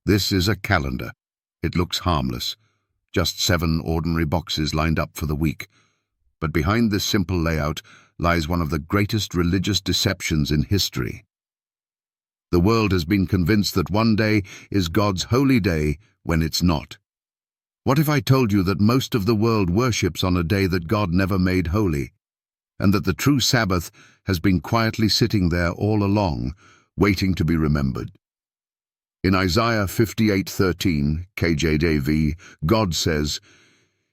This is a calendar. It looks harmless, just 7 ordinary boxes lined up for the week. But behind this simple layout lies one of the greatest religious deceptions in history. The world has been convinced that one day is God's holy day when it's not. What if I told you that most of the world worships on a day that God never made holy, and that the true Sabbath has been quietly sitting there all along, waiting to be remembered? In Isaiah 58:13, KJV, God says,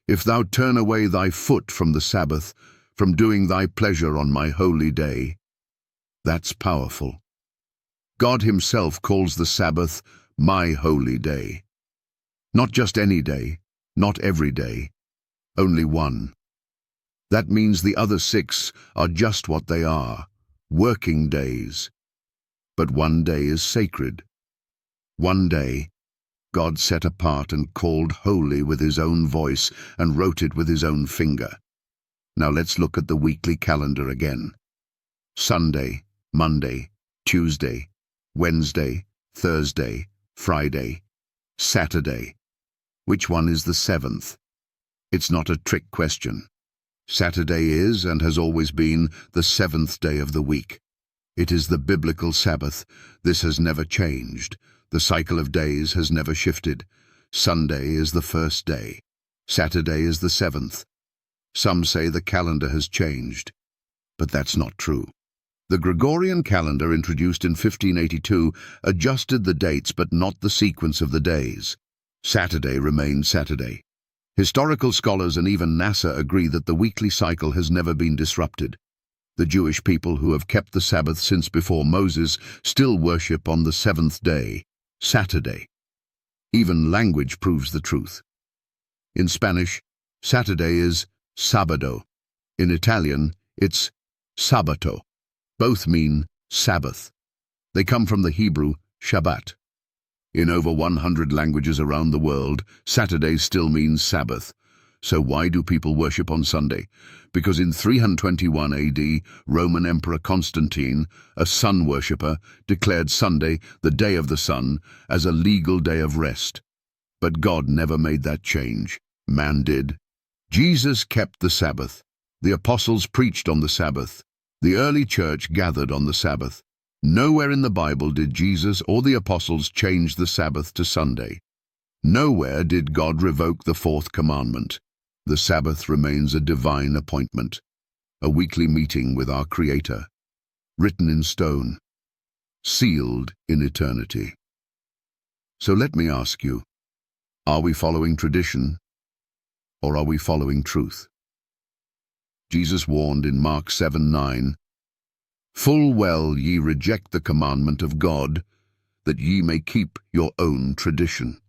"If thou turn away thy foot from the Sabbath, from doing thy pleasure on my holy day." That's powerful. God himself calls the Sabbath my holy day. Not just any day, not every day, only one. That means the other 6 are just what they are, working days. But one day is sacred. One day, God set apart and called holy with his own voice and wrote it with his own finger. Now let's look at the weekly calendar again. Sunday, Monday, Tuesday, Wednesday, Thursday, Friday, Saturday. Which one is the 7th? It's not a trick question. Saturday is, and has always been, the 7th day of the week. It is the biblical Sabbath. This has never changed. The cycle of days has never shifted. Sunday is the first day. Saturday is the 7th. Some say the calendar has changed, but that's not true. The Gregorian calendar, introduced in 1582, adjusted the dates but not the sequence of the days. Saturday remains Saturday. Historical scholars and even NASA agree that the weekly cycle has never been disrupted. The Jewish people, who have kept the Sabbath since before Moses, still worship on the 7th day, Saturday. Even language proves the truth. In Spanish, Saturday is sábado. In Italian, it's sabato. Both mean Sabbath. They come from the Hebrew Shabbat. In over 100 languages around the world, Saturday still means Sabbath. So why do people worship on Sunday? Because in 321 AD, Roman Emperor Constantine, a sun worshipper, declared Sunday, the day of the sun, as a legal day of rest. But God never made that change. Man did. Jesus kept the Sabbath. The apostles preached on the Sabbath. The early church gathered on the Sabbath. Nowhere in the Bible did Jesus or the apostles change the Sabbath to Sunday. Nowhere did God revoke the 4th commandment. The Sabbath remains a divine appointment, a weekly meeting with our Creator, written in stone, sealed in eternity. So let me ask you, are we following tradition, or are we following truth? Jesus warned in Mark 7:9, "Full well ye reject the commandment of God, that ye may keep your own tradition."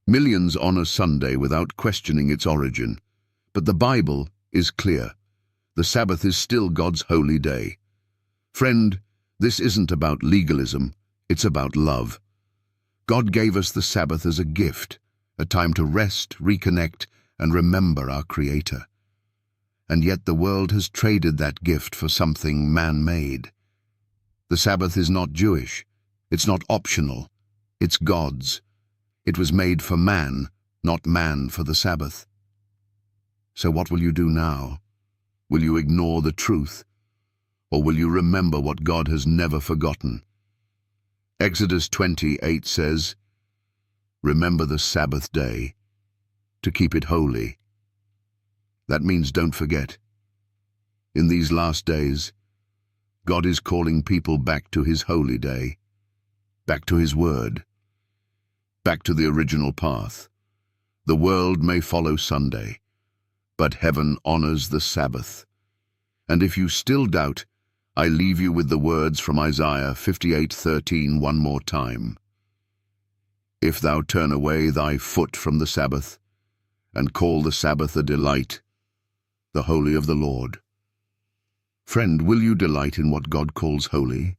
Millions honor Sunday without questioning its origin, but the Bible is clear. The Sabbath is still God's holy day. Friend, this isn't about legalism, it's about love. God gave us the Sabbath as a gift, a time to rest, reconnect, and remember our Creator. And yet the world has traded that gift for something man-made. The Sabbath is not Jewish, it's not optional, it's God's. It was made for man, not man for the Sabbath. So what will you do now? Will you ignore the truth? Or will you remember what God has never forgotten? Exodus 20:8 says, "Remember the Sabbath day, to keep it holy." That means don't forget. In these last days, God is calling people back to his holy day, back to his word, back to the original path. The world may follow Sunday, but heaven honors the Sabbath. And if you still doubt, I leave you with the words from Isaiah 58:13 one more time. "If thou turn away thy foot from the Sabbath, and call the Sabbath a delight, the holy of the Lord." Friend, will you delight in what God calls holy?